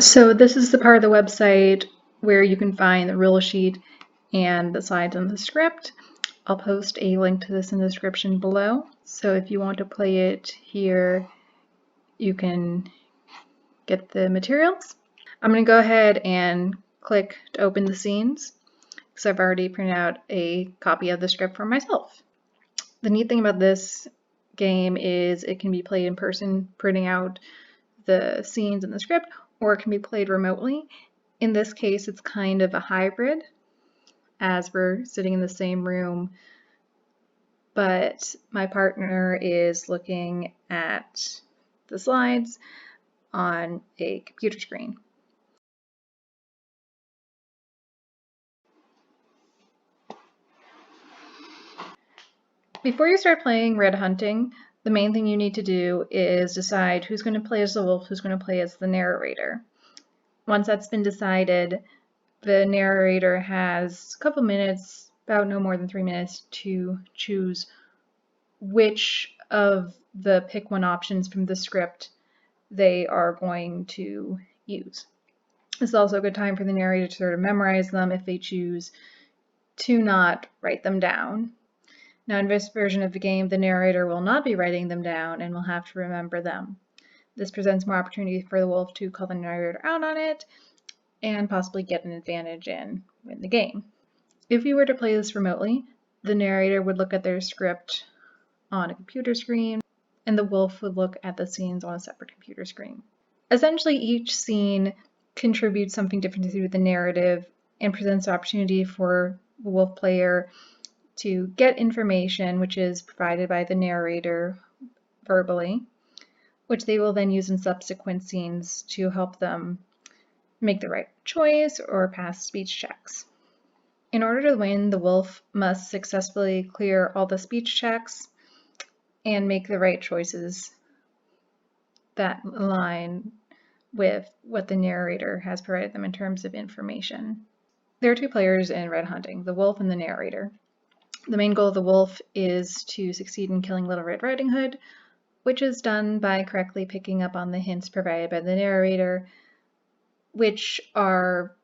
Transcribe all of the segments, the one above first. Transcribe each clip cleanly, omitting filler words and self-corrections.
So this is the part of the website where you can find the rule sheet and the slides on the script. I'll post a link to this in the description below. So if you want to play it here, you can get the materials. I'm going to go ahead and click to open the scenes because I've already printed out a copy of the script for myself. The neat thing about this game is it can be played in person, printing out the scenes in the script, or it can be played remotely. In this case, it's kind of a hybrid as we're sitting in the same room, but my partner is looking at the slides on a computer screen. Before you start playing Red Hunting, the main thing you need to do is decide who's going to play as the wolf, who's going to play as the narrator. Once that's been decided, the narrator has a couple minutes, about no more than 3 minutes, to choose which of the pick one options from the script they are going to use. This is also a good time for the narrator to sort of memorize them if they choose to not write them down. Now, in this version of the game, the narrator will not be writing them down and will have to remember them. This presents more opportunity for the wolf to call the narrator out on it and possibly get an advantage and win the game. If you were to play this remotely, the narrator would look at their script on a computer screen, and the wolf would look at the scenes on a separate computer screen. Essentially, each scene contributes something different to the narrative and presents the opportunity for the wolf player to get information which is provided by the narrator verbally, which they will then use in subsequent scenes to help them make the right choice or pass speech checks. In order to win, the wolf must successfully clear all the speech checks and make the right choices that align with what the narrator has provided them in terms of information. There are two players in Red Hunting, the wolf and the narrator. The main goal of the wolf is to succeed in killing Little Red Riding Hood, which is done by correctly picking up on the hints provided by the narrator, which are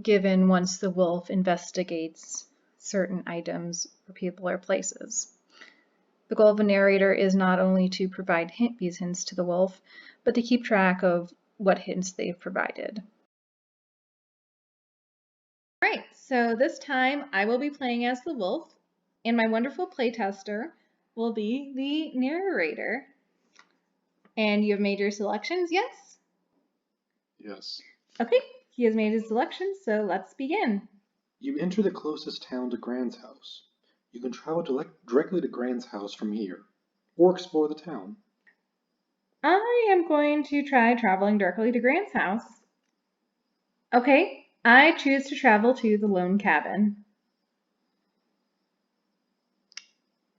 given once the wolf investigates certain items or people or places. The goal of the narrator is not only to provide these hints to the wolf, but to keep track of what hints they've provided. All right, so this time I will be playing as the wolf, and my wonderful playtester will be the narrator. And you have made your selections, yes? Yes. Okay, he has made his selections, so let's begin. You enter the closest town to Grand's house. You can travel directly to Grand's house from here, or explore the town. I am going to try traveling directly to Grant's house. Okay, I choose to travel to the lone cabin.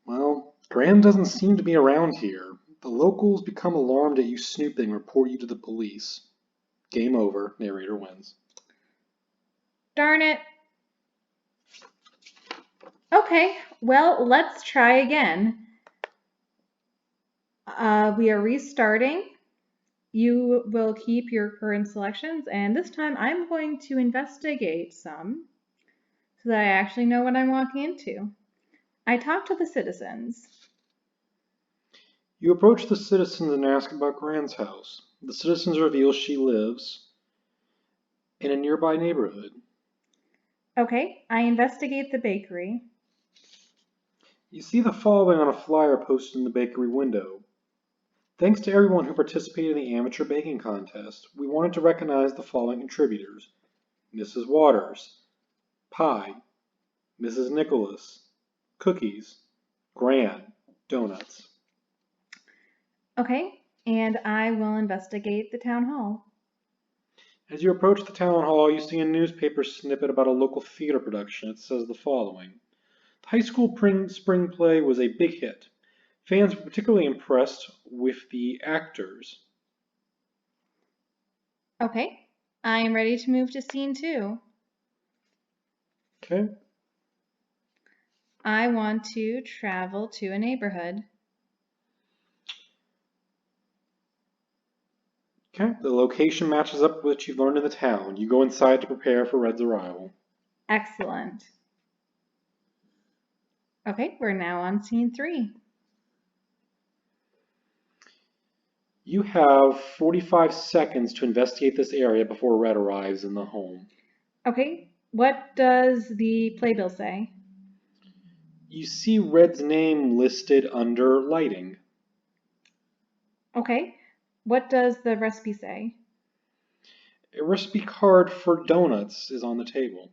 Well, Grand doesn't seem to be around here. The locals become alarmed at you snooping and report you to the police. Game over. Narrator wins. Darn it. Okay, well, let's try again. We are restarting. You will keep your current selections, and this time I'm going to investigate some so that I actually know what I'm walking into. I talk to the citizens. You approach the citizens and ask about Grand's house. The citizens reveal she lives in a nearby neighborhood. Okay, I investigate the bakery. You see the following on a flyer posted in the bakery window. Thanks to everyone who participated in the amateur baking contest, we wanted to recognize the following contributors: Mrs. Waters, pie; Mrs. Nicholas, cookies; Gran, donuts. Okay, and I will investigate the town hall. As you approach the town hall, you see a newspaper snippet about a local theater production. It says the following: The high school spring play was a big hit. Fans were particularly impressed with the actors. Okay, I am ready to move to scene 2. Okay. I want to travel to a neighborhood. Okay, the location matches up with what you've learned in the town. You go inside to prepare for Red's arrival. Excellent. Okay, we're now on scene 3. You have 45 seconds to investigate this area before Red arrives in the home. Okay, what does the playbill say? You see Red's name listed under lighting. Okay, what does the recipe say? A recipe card for donuts is on the table.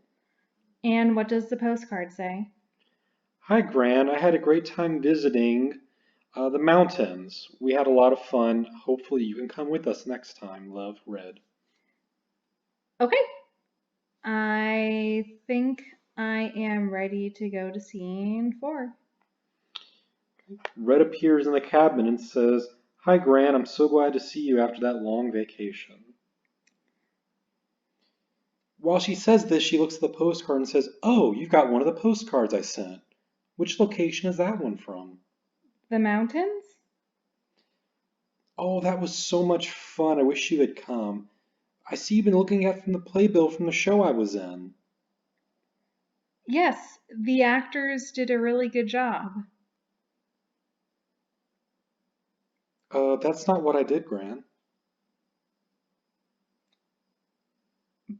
And what does the postcard say? Hi, Gran. I had a great time visiting the mountains. We had a lot of fun. Hopefully, you can come with us next time. Love, Red. Okay, I think I am ready to go to scene 4. Red appears in the cabin and says, Hi, Gran. I'm so glad to see you after that long vacation. While she says this, she looks at the postcard and says, Oh, you've got one of the postcards I sent. Which location is that one from? The mountains? Oh, that was so much fun. I wish you had come. I see you've been looking at from the playbill from the show I was in. Yes, the actors did a really good job. That's not what I did, Gran.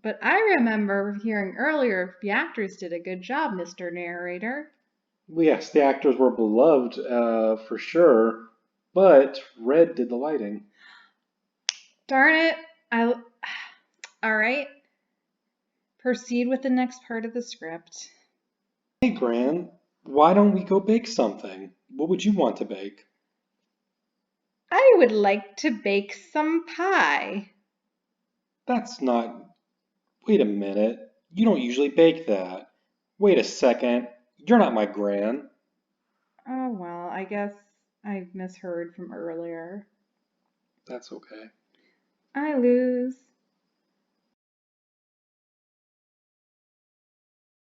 But I remember hearing earlier the actors did a good job, Mr. Narrator. Well, yes, the actors were beloved, for sure, but Red did the lighting. Darn it. All right. Proceed with the next part of the script. Hey, Gran, why don't we go bake something? What would you want to bake? I would like to bake some pie. That's not. Wait a minute. You don't usually bake that. Wait a second. You're not my Gran. Oh, well, I guess I misheard from earlier. That's okay. I lose.